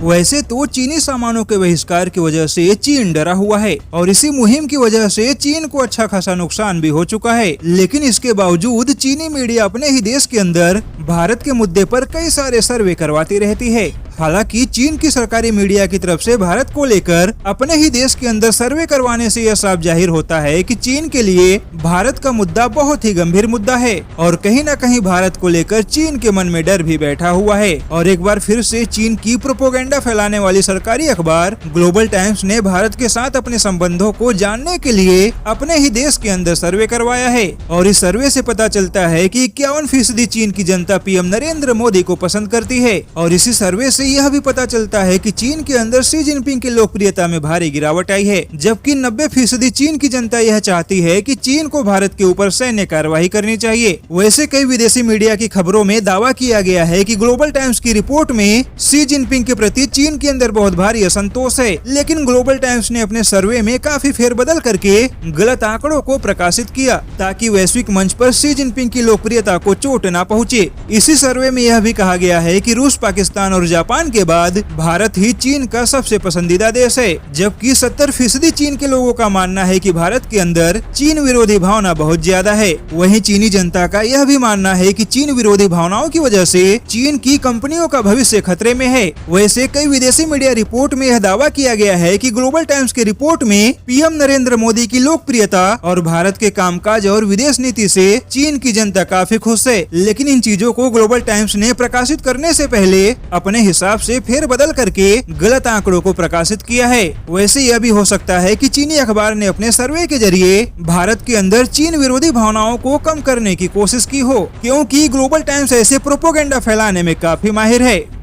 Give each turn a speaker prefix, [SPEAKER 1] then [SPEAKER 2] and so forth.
[SPEAKER 1] वैसे तो चीनी सामानों के बहिष्कार की वजह से चीन डरा हुआ है और इसी मुहिम की वजह से चीन को अच्छा खासा नुकसान भी हो चुका है। लेकिन इसके बावजूद चीनी मीडिया अपने ही देश के अंदर भारत के मुद्दे पर कई सारे सर्वे करवाती रहती है। हालांकि चीन की सरकारी मीडिया की तरफ से भारत को लेकर अपने ही देश के अंदर सर्वे करवाने से यह साफ जाहिर होता है कि चीन के लिए भारत का मुद्दा बहुत ही गंभीर मुद्दा है और कहीं न कहीं भारत को लेकर चीन के मन में डर भी बैठा हुआ है। और एक बार फिर से चीन की प्रोपोगेंडा फैलाने वाली सरकारी अखबार ग्लोबल टाइम्स ने भारत के साथ अपने संबंधों को जानने के लिए अपने ही देश के अंदर सर्वे करवाया है। और इस सर्वे से पता चलता है कि 51% चीन की जनता पीएम नरेंद्र मोदी को पसंद करती है। और इसी सर्वे से यह भी पता चलता है कि चीन के अंदर शी जिनपिंग की लोकप्रियता में भारी गिरावट आई है, जबकि 90% चीन की जनता यह चाहती है कि चीन को भारत के ऊपर सैन्य कार्रवाई करनी चाहिए। वैसे कई विदेशी मीडिया की खबरों में दावा किया गया है कि ग्लोबल टाइम्स की रिपोर्ट में शी जिनपिंग के प्रति चीन के अंदर बहुत भारी असंतोष है, लेकिन ग्लोबल टाइम्स ने अपने सर्वे में काफी फेरबदल करके गलत आंकड़ों को प्रकाशित किया ताकि वैश्विक मंच पर शी जिनपिंग की लोकप्रियता को चोट न पहुँचे। इसी सर्वे में यह भी कहा गया है कि रूस, पाकिस्तान और जापान के बाद भारत ही चीन का सबसे पसंदीदा देश है, जबकि 70% चीन के लोगों का मानना है कि भारत के अंदर चीन विरोधी भावना बहुत ज्यादा है। वहीं चीनी जनता का यह भी मानना है कि चीन विरोधी भावनाओं की वजह से चीन की कंपनियों का भविष्य खतरे में है। वैसे कई विदेशी मीडिया रिपोर्ट में यह दावा किया गया है कि ग्लोबल टाइम्स के रिपोर्ट में पीएम नरेंद्र मोदी की लोकप्रियता और भारत के कामकाज और विदेश नीति से चीन की जनता काफी खुश है। लेकिन इन चीजों को ग्लोबल टाइम्स ने प्रकाशित करने से पहले अपने हिसाब से फेर बदल करके गलत आंकड़ों को प्रकाशित किया है। वैसे यह भी हो सकता है कि चीनी अखबार ने अपने सर्वे के जरिए भारत के अंदर चीन विरोधी भावनाओं को कम करने की कोशिश की हो, क्योंकि ग्लोबल टाइम्स ऐसे प्रोपोगेंडा फैलाने में काफी माहिर है।